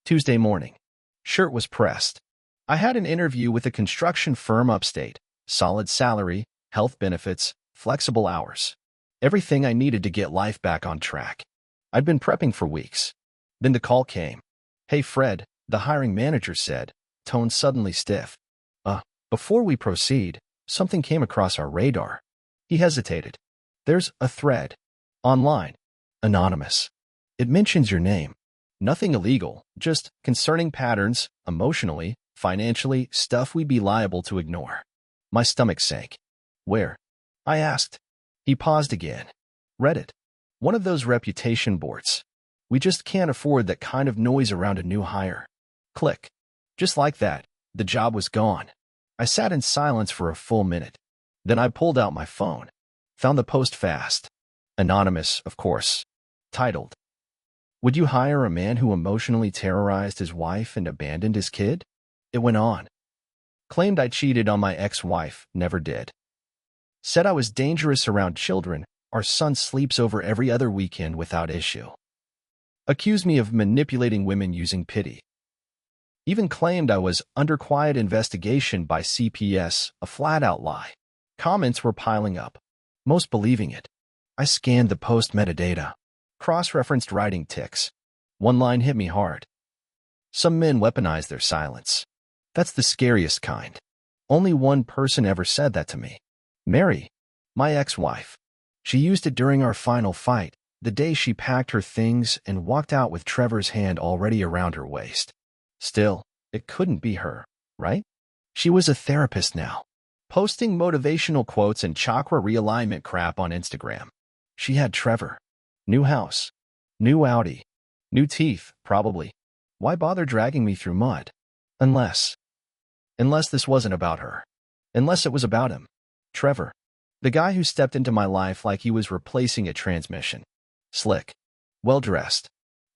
Tuesday morning. Shirt was pressed. I had an interview with a construction firm upstate. Solid salary, health benefits, flexible hours. Everything I needed to get life back on track. I'd been prepping for weeks. Then the call came. "Hey Fred," the hiring manager said, tone suddenly stiff. Before we proceed, something came across our radar." He hesitated. "There's a thread. Online. Anonymous. It mentions your name. Nothing illegal, just concerning patterns, emotionally, financially, stuff we'd be liable to ignore." My stomach sank. "Where?" I asked. He paused again. "Reddit. One of those reputation boards. We just can't afford that kind of noise around a new hire." Click. Just like that, the job was gone. I sat in silence for a full minute. Then I pulled out my phone. Found the post fast. Anonymous, of course. Titled, "Would you hire a man who emotionally terrorized his wife and abandoned his kid?" It went on. Claimed I cheated on my ex-wife, never did. Said I was dangerous around children, our son sleeps over every other weekend without issue. Accused me of manipulating women using pity. Even claimed I was under quiet investigation by CPS, a flat-out lie. Comments were piling up, most believing it. I scanned the post metadata, cross-referenced writing ticks. One line hit me hard. "Some men weaponize their silence. That's the scariest kind. Only one person ever said that to me. Mary, my ex-wife. She used it during our final fight, the day she packed her things and walked out with Trevor's hand already around her waist. Still, it couldn't be her, right? She was a therapist now, posting motivational quotes and chakra realignment crap on Instagram. She had Trevor. New house. New Audi. New teeth, probably. Why bother dragging me through mud? Unless this wasn't about her. Unless it was about him. Trevor. The guy who stepped into my life like he was replacing a transmission. Slick. Well-dressed.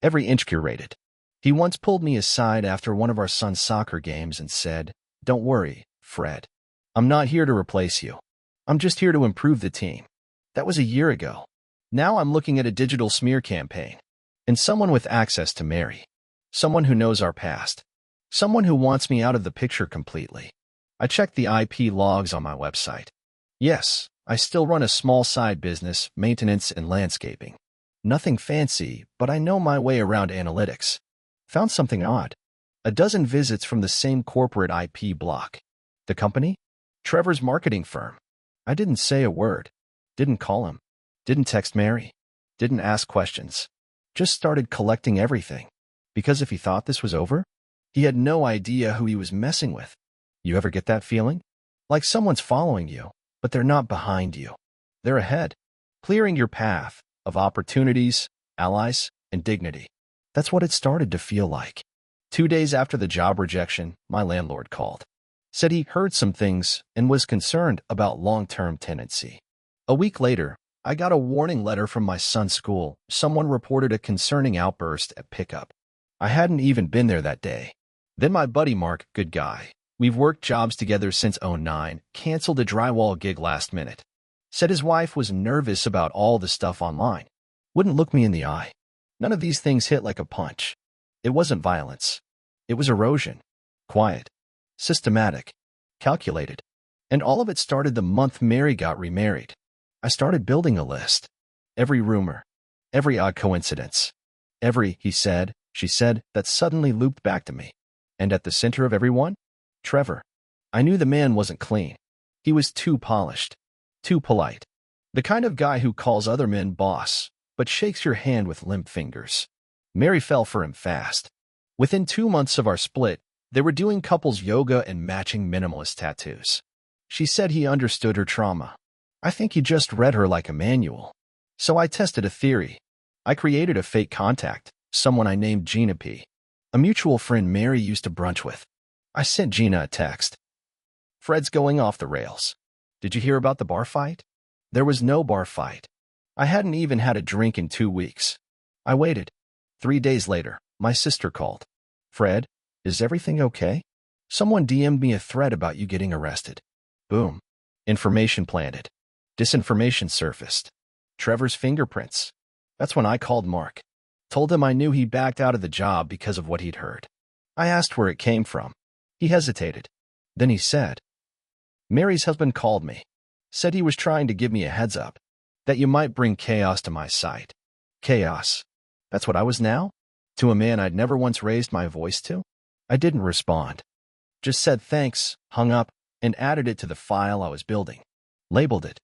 Every inch curated. He once pulled me aside after one of our son's soccer games and said, "Don't worry, Fred. I'm not here to replace you. I'm just here to improve the team." That was a year ago. Now I'm looking at a digital smear campaign. And someone with access to Mary. Someone who knows our past. Someone who wants me out of the picture completely. I checked the IP logs on my website. Yes, I still run a small side business, maintenance and landscaping. Nothing fancy, but I know my way around analytics. Found something odd. A dozen visits from the same corporate IP block. The company? Trevor's marketing firm. I didn't say a word. Didn't call him. Didn't text Mary. Didn't ask questions. Just started collecting everything. Because if he thought this was over, he had no idea who he was messing with. You ever get that feeling? Like someone's following you, but they're not behind you. They're ahead, clearing your path of opportunities, allies, and dignity. That's what it started to feel like. 2 days after the job rejection, my landlord called. Said he heard some things and was concerned about long-term tenancy. A week later, I got a warning letter from my son's school. Someone reported a concerning outburst at pickup. I hadn't even been there that day. Then my buddy Mark, good guy, we've worked jobs together since '09, canceled a drywall gig last minute. Said his wife was nervous about all the stuff online. Wouldn't look me in the eye. None of these things hit like a punch. It wasn't violence. It was erosion. Quiet. Systematic. Calculated. And all of it started the month Mary got remarried. I started building a list. Every rumor. Every odd coincidence. Every he said, she said, that suddenly looped back to me. And at the center of everyone? Trevor. I knew the man wasn't clean. He was too polished. Too polite. The kind of guy who calls other men boss, but shakes your hand with limp fingers. Mary fell for him fast. Within 2 months of our split, they were doing couples yoga and matching minimalist tattoos. She said he understood her trauma. I think he just read her like a manual. So I tested a theory. I created a fake contact, someone I named Gina P., a mutual friend Mary used to brunch with. I sent Gina a text. "Fred's going off the rails. Did you hear about the bar fight?" There was no bar fight. I hadn't even had a drink in 2 weeks. I waited. 3 days later, my sister called. "Fred, is everything okay? Someone DM'd me a thread about you getting arrested." Boom. Information planted. Disinformation surfaced. Trevor's fingerprints. That's when I called Mark. Told him I knew he backed out of the job because of what he'd heard. I asked where it came from. He hesitated. Then he said, Mary's husband called me. Said he was trying to give me a heads up. That you might bring chaos to my site. Chaos. That's what I was now? To a man I'd never once raised my voice to? I didn't respond. Just said thanks, hung up, and added it to the file I was building. Labeled it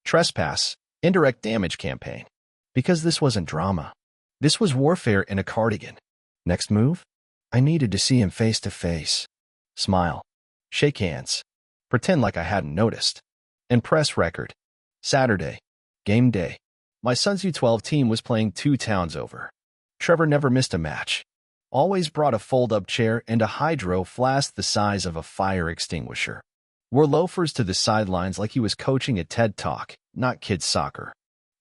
Trespass, Indirect Damage Campaign. Because this wasn't drama. This was warfare in a cardigan. Next move? I needed to see him face to face. Smile. Shake hands. Pretend like I hadn't noticed. And press record. Saturday. Game day. My son's U12 team was playing 2 towns over. Trevor never missed a match. Always brought a fold-up chair and a hydro flask the size of a fire extinguisher. Wore loafers to the sidelines like he was coaching a TED Talk, not kids' soccer.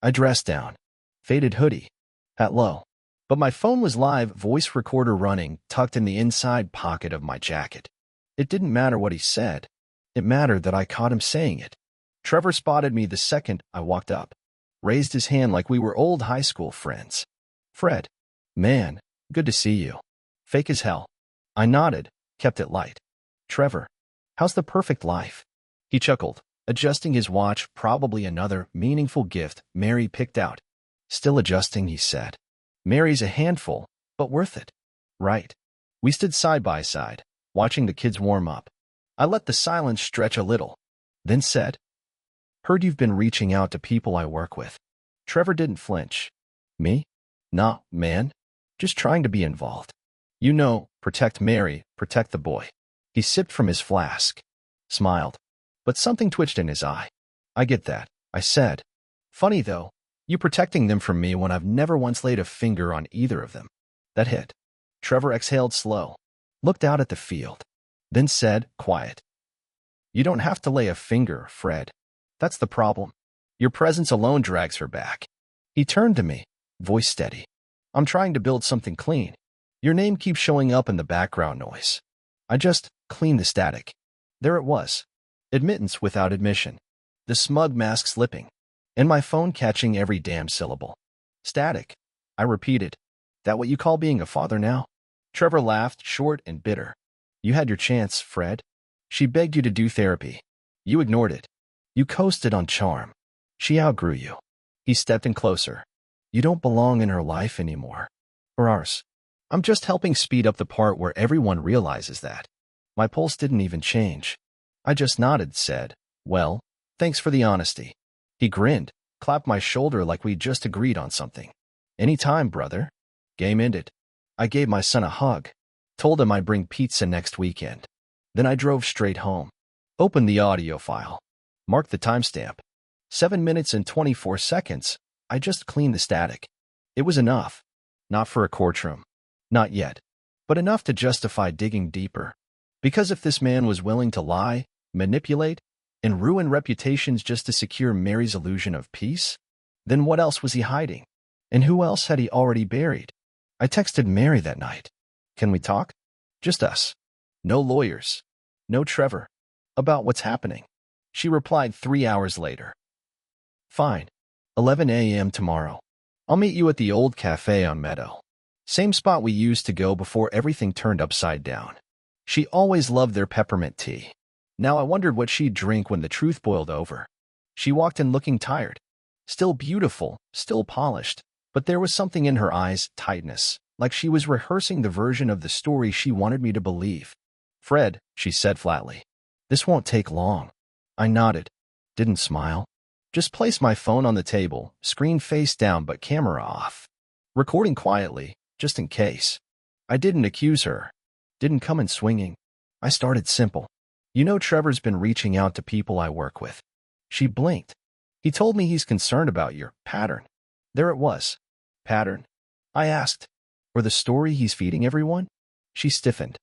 I dressed down. Faded hoodie. Hat low. But my phone was live, voice recorder running, tucked in the inside pocket of my jacket. It didn't matter what he said. It mattered that I caught him saying it. Trevor spotted me the second I walked up. Raised his hand like we were old high school friends. Fred. Man, good to see you. Fake as hell. I nodded, kept it light. Trevor. How's the perfect life? He chuckled, adjusting his watch, probably another meaningful gift Mary picked out. Still adjusting, he said. Mary's a handful, but worth it. Right. We stood side by side, watching the kids warm up. I let the silence stretch a little, then said, Heard you've been reaching out to people I work with. Trevor didn't flinch. Me? Nah, man. Just trying to be involved. You know, protect Mary, protect the boy. He sipped from his flask. Smiled. But something twitched in his eye. I get that, I said. Funny though, you protecting them from me when I've never once laid a finger on either of them. That hit. Trevor exhaled slow. Looked out at the field. Then said, quiet. You don't have to lay a finger, Fred. That's the problem. Your presence alone drags her back. He turned to me, voice steady. I'm trying to build something clean. Your name keeps showing up in the background noise. I just cleaned the static. There it was. Admittance without admission. The smug mask slipping. And my phone catching every damn syllable. Static. I repeated. That what you call being a father now? Trevor laughed, short and bitter. You had your chance, Fred. She begged you to do therapy. You ignored it. You coasted on charm. She outgrew you. He stepped in closer. You don't belong in her life anymore. Or ours. I'm just helping speed up the part where everyone realizes that. My pulse didn't even change. I just nodded, said, Well, thanks for the honesty. He grinned, clapped my shoulder like we'd just agreed on something. Anytime, brother. Game ended. I gave my son a hug. Told him I'd bring pizza next weekend. Then I drove straight home. Opened the audio file. Marked the timestamp. 7 minutes and 24 seconds. I just cleaned the static. It was enough. Not for a courtroom. Not yet. But enough to justify digging deeper. Because if this man was willing to lie, manipulate, and ruin reputations just to secure Mary's illusion of peace, then what else was he hiding? And who else had he already buried? I texted Mary that night. Can we talk? Just us. No lawyers. No Trevor. About what's happening. She replied 3 hours later. Fine. 11 a.m. tomorrow. I'll meet you at the old cafe on Meadow. Same spot we used to go before everything turned upside down. She always loved their peppermint tea. Now I wondered what she'd drink when the truth boiled over. She walked in looking tired. Still beautiful, still polished, but there was something in her eyes, tightness, like she was rehearsing the version of the story she wanted me to believe. Fred, she said flatly. This won't take long. I nodded. Didn't smile. Just placed my phone on the table, screen face down but camera off. Recording quietly, just in case. I didn't accuse her. Didn't come in swinging. I started simple. You know Trevor's been reaching out to people I work with. She blinked. He told me he's concerned about your pattern. There it was. Pattern. I asked. Or the story he's feeding everyone? She stiffened.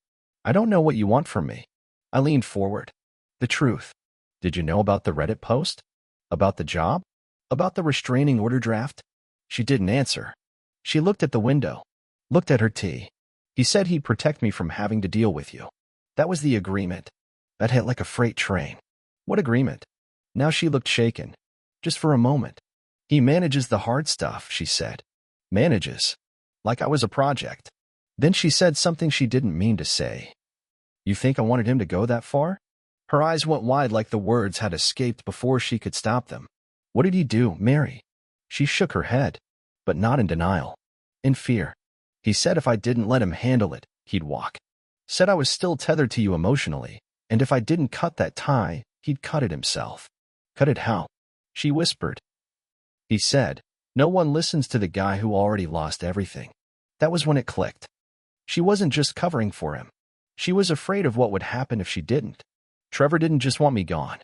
I don't know what you want from me. I leaned forward. The truth. Did you know about the Reddit post? About the job? About the restraining order draft? She didn't answer. She looked at the window. Looked at her tea. He said he'd protect me from having to deal with you. That was the agreement. That hit like a freight train. What agreement? Now she looked shaken. Just for a moment. He manages the hard stuff, she said. Manages. like I was a project. Then she said something she didn't mean to say. You think I wanted him to go that far? Her eyes went wide like the words had escaped before she could stop them. What did he do, Mary? She shook her head, but not in denial. In fear. He said if I didn't let him handle it, he'd walk. Said I was still tethered to you emotionally, and if I didn't cut that tie, he'd cut it himself. Cut it how? She whispered. He said, no one listens to the guy who already lost everything. That was when it clicked. She wasn't just covering for him. She was afraid of what would happen if she didn't. Trevor didn't just want me gone.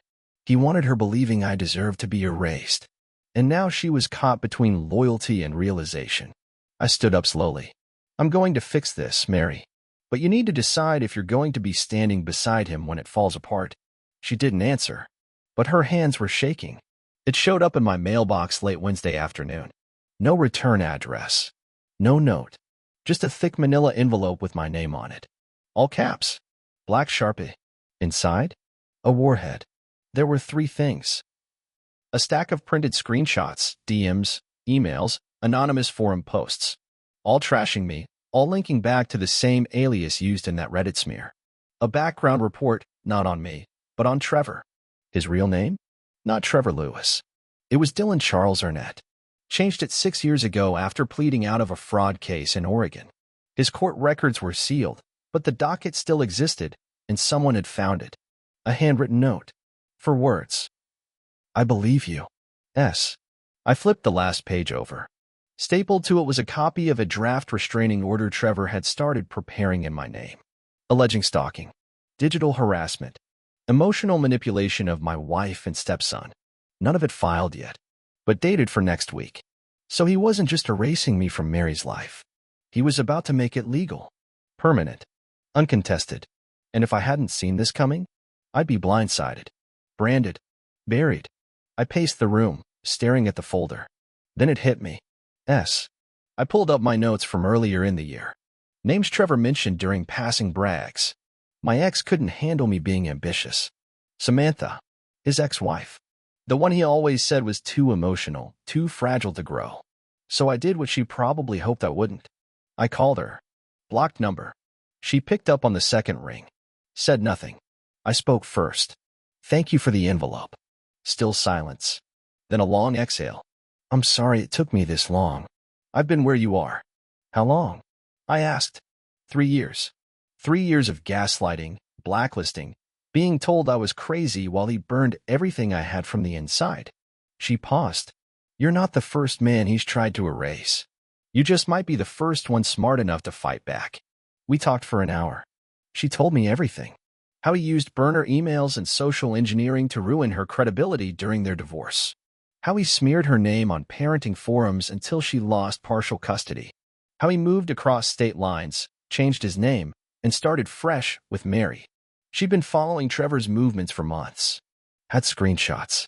He wanted her believing I deserved to be erased. And now she was caught between loyalty and realization. I stood up slowly. I'm going to fix this, Mary. But you need to decide if you're going to be standing beside him when it falls apart. She didn't answer, but her hands were shaking. It showed up in my mailbox late Wednesday afternoon. No return address. No note. Just a thick manila envelope with my name on it. All caps. Black Sharpie. Inside? A warhead. There were 3 things. A stack of printed screenshots, DMs, emails, anonymous forum posts. All trashing me, all linking back to the same alias used in that Reddit smear. A background report, not on me, but on Trevor. His real name? Not Trevor Lewis. It was Dylan Charles Arnett. Changed it 6 years ago after pleading out of a fraud case in Oregon. His court records were sealed, but the docket still existed, and someone had found it. A handwritten note. For words. I believe you. S. I flipped the last page over. Stapled to it was a copy of a draft restraining order Trevor had started preparing in my name. Alleging stalking, digital harassment, emotional manipulation of my wife and stepson. None of it filed yet, but dated for next week. So he wasn't just erasing me from Mary's life. He was about to make it legal, permanent, uncontested. And if I hadn't seen this coming, I'd be blindsided, branded, buried. I paced the room, staring at the folder. Then it hit me. S. I pulled up my notes from earlier in the year. Names Trevor mentioned during passing brags. My ex couldn't handle me being ambitious. Samantha, his ex-wife. The one he always said was too emotional, too fragile to grow. So I did what she probably hoped I wouldn't. I called her. Blocked number. She picked up on the second ring. Said nothing. I spoke first. Thank you for the envelope. Still silence. Then a long exhale. I'm sorry it took me this long. I've been where you are. How long? I asked. 3 years. 3 years of gaslighting, blacklisting, being told I was crazy while he burned everything I had from the inside. She paused. You're not the first man he's tried to erase. You just might be the first one smart enough to fight back. We talked for an hour. She told me everything. How he used burner emails and social engineering to ruin her credibility during their divorce. How he smeared her name on parenting forums until she lost partial custody. How he moved across state lines, changed his name, and started fresh with Mary. She'd been following Trevor's movements for months. Had screenshots,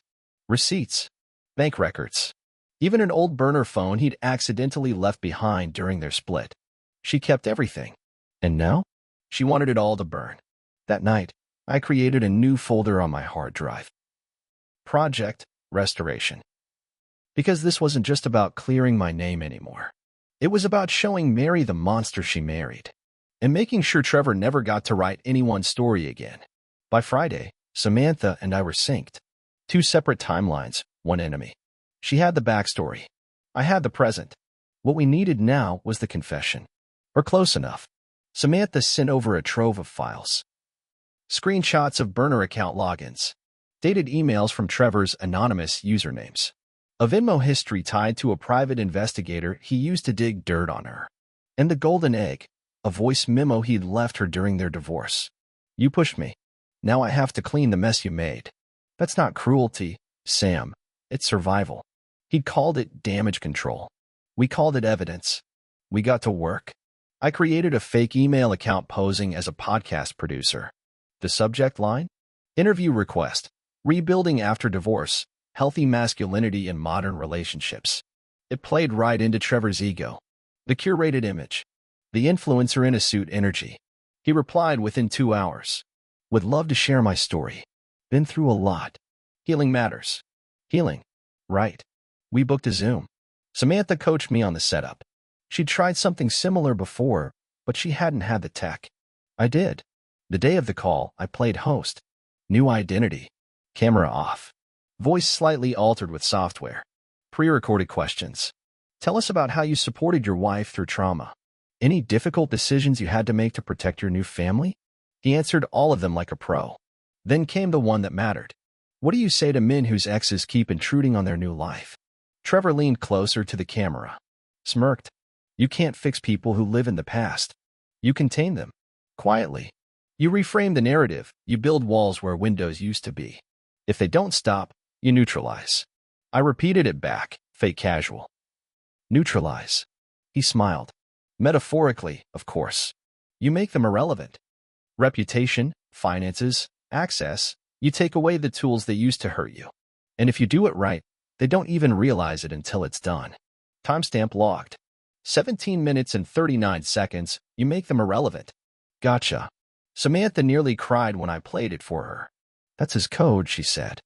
receipts, bank records, even an old burner phone he'd accidentally left behind during their split. She kept everything. And now? She wanted it all to burn. That night, I created a new folder on my hard drive. Project Restoration. Because this wasn't just about clearing my name anymore. It was about showing Mary the monster she married, and making sure Trevor never got to write anyone's story again. By Friday, Samantha and I were synced. 2 separate timelines, one enemy. She had the backstory. I had the present. What we needed now was the confession. Or close enough. Samantha sent over a trove of files. Screenshots of burner account logins. Dated emails from Trevor's anonymous usernames. A Venmo history tied to a private investigator he used to dig dirt on her. And the golden egg, a voice memo he'd left her during their divorce. You pushed me. Now I have to clean the mess you made. That's not cruelty, Sam. It's survival. He'd called it damage control. We called it evidence. We got to work. I created a fake email account posing as a podcast producer. The subject line? Interview request. Rebuilding after divorce. Healthy masculinity in modern relationships. It played right into Trevor's ego. The curated image. The influencer in a suit energy. He replied within 2 hours. Would love to share my story. Been through a lot. Healing matters. Healing. Right. We booked a Zoom. Samantha coached me on the setup. She'd tried something similar before, but she hadn't had the tech. I did. The day of the call, I played host. New identity. Camera off. Voice slightly altered with software. Pre-recorded questions. Tell us about how you supported your wife through trauma. Any difficult decisions you had to make to protect your new family? He answered all of them like a pro. Then came the one that mattered. What do you say to men whose exes keep intruding on their new life? Trevor leaned closer to the camera. Smirked. You can't fix people who live in the past. You contain them. Quietly. You reframe the narrative. You build walls where windows used to be. If they don't stop, you neutralize. I repeated it back, fake casual. Neutralize. He smiled. Metaphorically, of course. You make them irrelevant. Reputation, finances, access, you take away the tools they used to hurt you. And if you do it right, they don't even realize it until it's done. Timestamp logged. 17 minutes and 39 seconds, you make them irrelevant. Gotcha. Samantha nearly cried when I played it for her. That's his code, she said.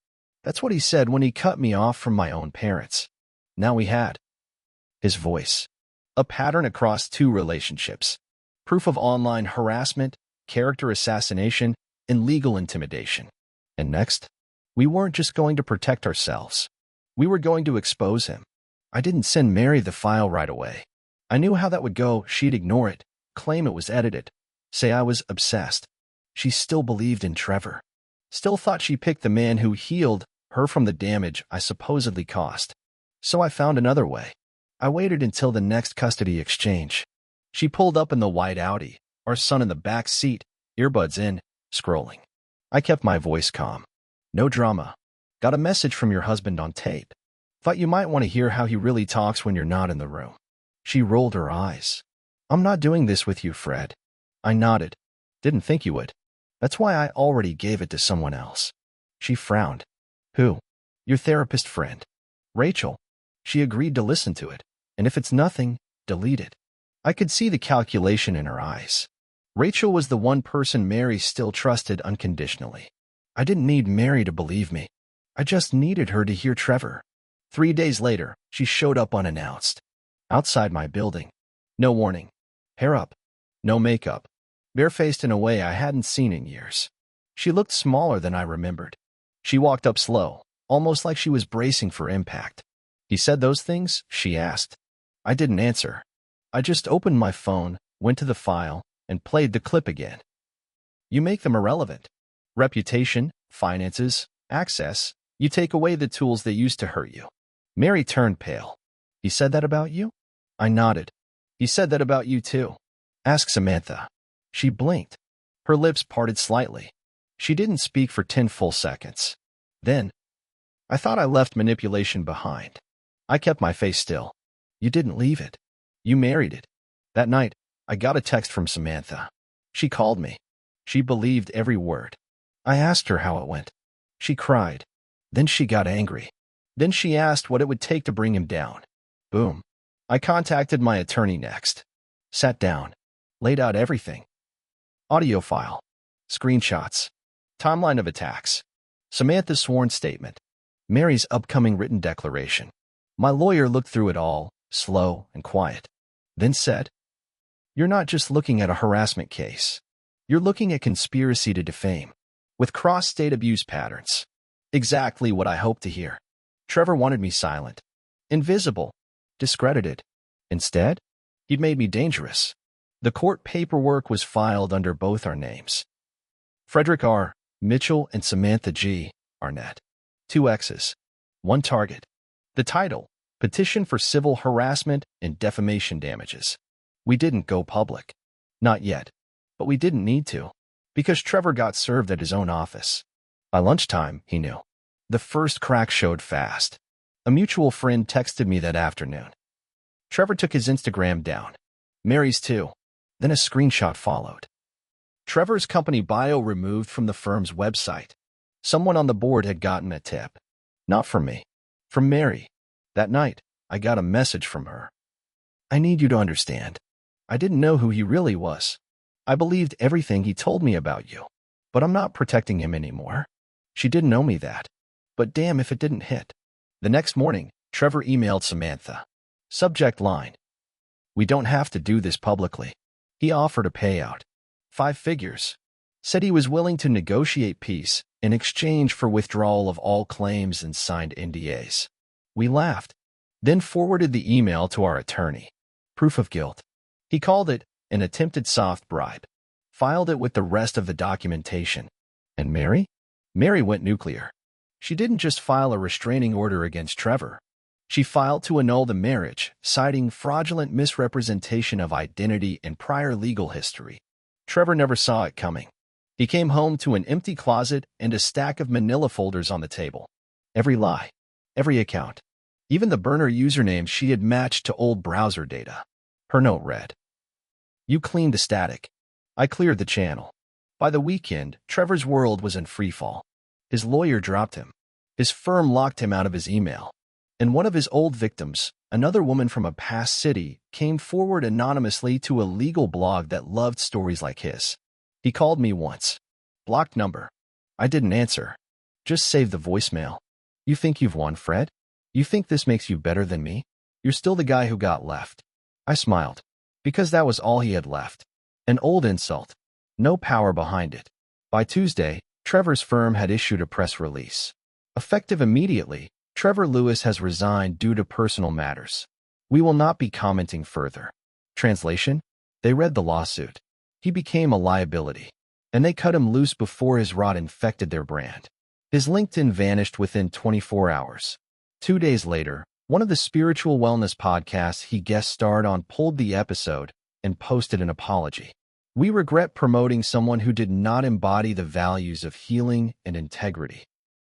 That's what he said when he cut me off from my own parents. Now we had. His voice. A pattern across 2 relationships. Proof of online harassment, character assassination, and legal intimidation. And next, we weren't just going to protect ourselves. We were going to expose him. I didn't send Mary the file right away. I knew how that would go. She'd ignore it, claim it was edited, say I was obsessed. She still believed in Trevor. Still thought she picked the man who healed her from the damage I supposedly caused. So I found another way. I waited until the next custody exchange. She pulled up in the white Audi, our son in the back seat, earbuds in, scrolling. I kept my voice calm. No drama. Got a message from your husband on tape. Thought you might want to hear how he really talks when you're not in the room. She rolled her eyes. I'm not doing this with you, Fred. I nodded. Didn't think you would. That's why I already gave it to someone else. She frowned. Who? Your therapist friend. Rachel. She agreed to listen to it. And if it's nothing, delete it. I could see the calculation in her eyes. Rachel was the one person Mary still trusted unconditionally. I didn't need Mary to believe me. I just needed her to hear Trevor. 3 days later, she showed up unannounced. Outside my building. No warning. Hair up. No makeup. Barefaced in a way I hadn't seen in years. She looked smaller than I remembered. She walked up slow, almost like she was bracing for impact. He said those things? She asked. I didn't answer. I just opened my phone, went to the file, and played the clip again. You make them irrelevant. Reputation, finances, access, you take away the tools that used to hurt you. Mary turned pale. He said that about you? I nodded. He said that about you too. Ask Samantha. She blinked. Her lips parted slightly. She didn't speak for 10 full seconds. Then, I thought I left manipulation behind. I kept my face still. You didn't leave it. You married it. That night, I got a text from Samantha. She called me. She believed every word. I asked her how it went. She cried. Then she got angry. Then she asked what it would take to bring him down. Boom. I contacted my attorney next. Sat down. Laid out everything. Audio file. Screenshots. Timeline of attacks. Samantha's sworn statement. Mary's upcoming written declaration. My lawyer looked through it all, slow and quiet. Then said, You're not just looking at a harassment case. You're looking at conspiracy to defame, with cross-state abuse patterns. Exactly what I hoped to hear. Trevor wanted me silent, invisible, discredited. Instead, he'd made me dangerous. The court paperwork was filed under both our names. Frederick R. Mitchell and Samantha G. Arnett. 2 X's. 1 target. The title, Petition for Civil Harassment and Defamation Damages. We didn't go public. Not yet. But we didn't need to, because Trevor got served at his own office. By lunchtime, he knew. The first crack showed fast. A mutual friend texted me that afternoon. Trevor took his Instagram down. Mary's too. Then a screenshot followed. Trevor's company bio removed from the firm's website. Someone on the board had gotten a tip. Not from me. From Mary. That night, I got a message from her. I need you to understand. I didn't know who he really was. I believed everything he told me about you. But I'm not protecting him anymore. She didn't know me that. But damn if it didn't hit. The next morning, Trevor emailed Samantha. Subject line. We don't have to do this publicly. He offered a payout. 5 figures. Said he was willing to negotiate peace in exchange for withdrawal of all claims and signed NDAs. We laughed, then forwarded the email to our attorney. Proof of guilt. He called it an attempted soft bribe. Filed it with the rest of the documentation. And Mary? Mary went nuclear. She didn't just file a restraining order against Trevor. She filed to annul the marriage, citing fraudulent misrepresentation of identity and prior legal history. Trevor never saw it coming. He came home to an empty closet and a stack of manila folders on the table. Every lie, every account, even the burner username she had matched to old browser data. Her note read, "You cleaned the static. I cleared the channel." By the weekend, Trevor's world was in freefall. His lawyer dropped him. His firm locked him out of his email. And one of his old victims, another woman from a past city, came forward anonymously to a legal blog that loved stories like his. He called me once. Blocked number. I didn't answer. Just saved the voicemail. "You think you've won, Fred? You think this makes you better than me? You're still the guy who got left." I smiled, because that was all he had left. An old insult. No power behind it. By Tuesday, Trevor's firm had issued a press release. Effective immediately, Trevor Lewis has resigned due to personal matters. We will not be commenting further. Translation? They read the lawsuit. He became a liability, and they cut him loose before his rot infected their brand. His LinkedIn vanished within 24 hours. 2 days later, one of the spiritual wellness podcasts he guest starred on pulled the episode and posted an apology. "We regret promoting someone who did not embody the values of healing and integrity."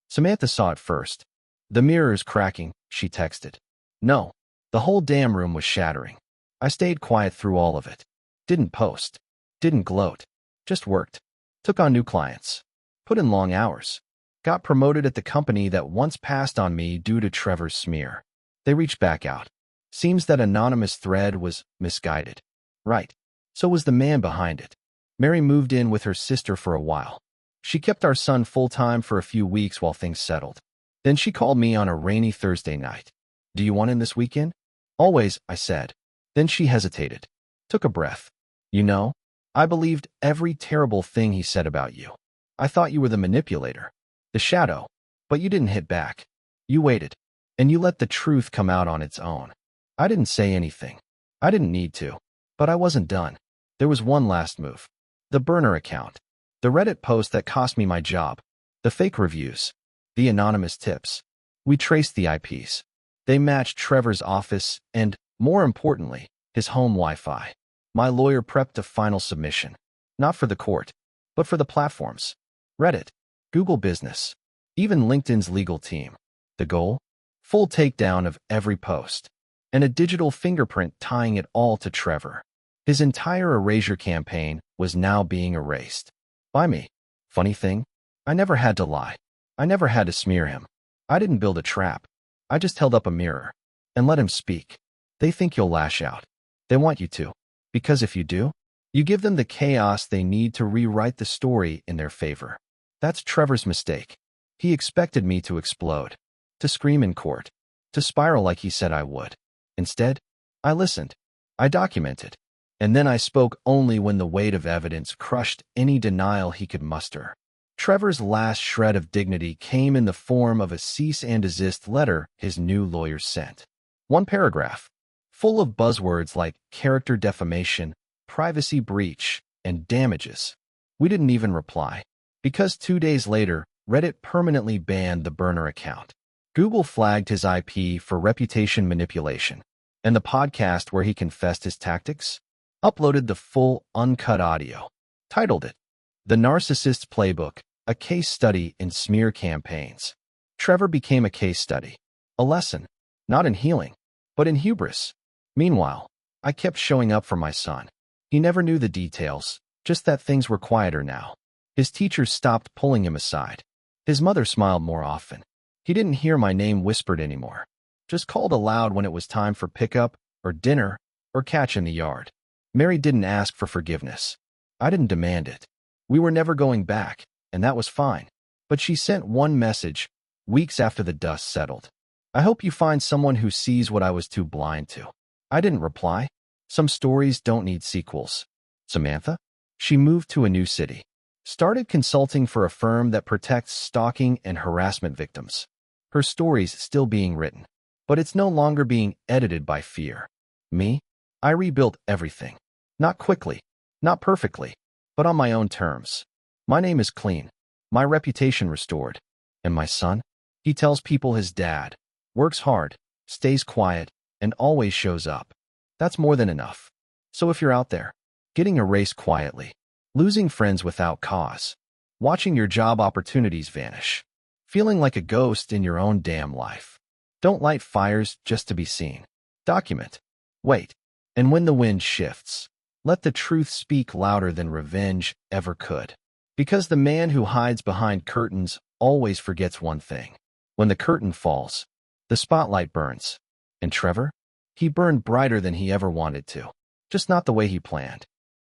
Samantha saw it first. "The mirror is cracking," she texted. No, the whole damn room was shattering. I stayed quiet through all of it. Didn't post. Didn't gloat. Just worked. Took on new clients. Put in long hours. Got promoted at the company that once passed on me due to Trevor's smear. They reached back out. Seems that anonymous thread was misguided. Right. So was the man behind it. Mary moved in with her sister for a while. She kept our son full-time for a few weeks while things settled. Then she called me on a rainy Thursday night. "Do you want in this weekend?" "Always," I said. Then she hesitated. Took a breath. "You know, I believed every terrible thing he said about you. I thought you were the manipulator, the shadow, but you didn't hit back. You waited, and you let the truth come out on its own. I didn't say anything. I didn't need to, but I wasn't done. There was one last move. The burner account. The Reddit post that cost me my job. The fake reviews. The anonymous tips. We traced the IPs. They matched Trevor's office and, more importantly, his home Wi-Fi. My lawyer prepped a final submission. Not for the court, but for the platforms. Reddit, Google Business, even LinkedIn's legal team. The goal? Full takedown of every post. And a digital fingerprint tying it all to Trevor. His entire erasure campaign was now being erased. By me. Funny thing? I never had to lie. I never had to smear him. I didn't build a trap. I just held up a mirror and let him speak. They think you'll lash out. They want you to. Because if you do, you give them the chaos they need to rewrite the story in their favor. That's Trevor's mistake. He expected me to explode, to scream in court, to spiral like he said I would. Instead, I listened. I documented. And then I spoke only when the weight of evidence crushed any denial he could muster. Trevor's last shred of dignity came in the form of a cease and desist letter his new lawyer sent. One paragraph, full of buzzwords like character defamation, privacy breach, and damages. We didn't even reply, because 2 days later, Reddit permanently banned the burner account. Google flagged his IP for reputation manipulation, and the podcast where he confessed his tactics uploaded the full, uncut audio, titled it, "The Narcissist's Playbook, a Case Study in Smear Campaigns." Trevor became a case study, a lesson, not in healing, but in hubris. Meanwhile, I kept showing up for my son. He never knew the details, just that things were quieter now. His teachers stopped pulling him aside. His mother smiled more often. He didn't hear my name whispered anymore, just called aloud when it was time for pickup, or dinner, or catch in the yard. Mary didn't ask for forgiveness. I didn't demand it. We were never going back, and that was fine. But she sent one message, weeks after the dust settled. "I hope you find someone who sees what I was too blind to." I didn't reply. Some stories don't need sequels. Samantha? She moved to a new city. Started consulting for a firm that protects stalking and harassment victims. Her story's still being written, but it's no longer being edited by fear. Me? I rebuilt everything. Not quickly, not perfectly, but on my own terms. My name is clean, my reputation restored. And my son? He tells people his dad, works hard, stays quiet, and always shows up. That's more than enough. So if you're out there, getting erased quietly, losing friends without cause, watching your job opportunities vanish, feeling like a ghost in your own damn life, don't light fires just to be seen. Document. Wait. And when the wind shifts, let the truth speak louder than revenge ever could. Because the man who hides behind curtains always forgets one thing. When the curtain falls, the spotlight burns. And Trevor? He burned brighter than he ever wanted to. Just not the way he planned.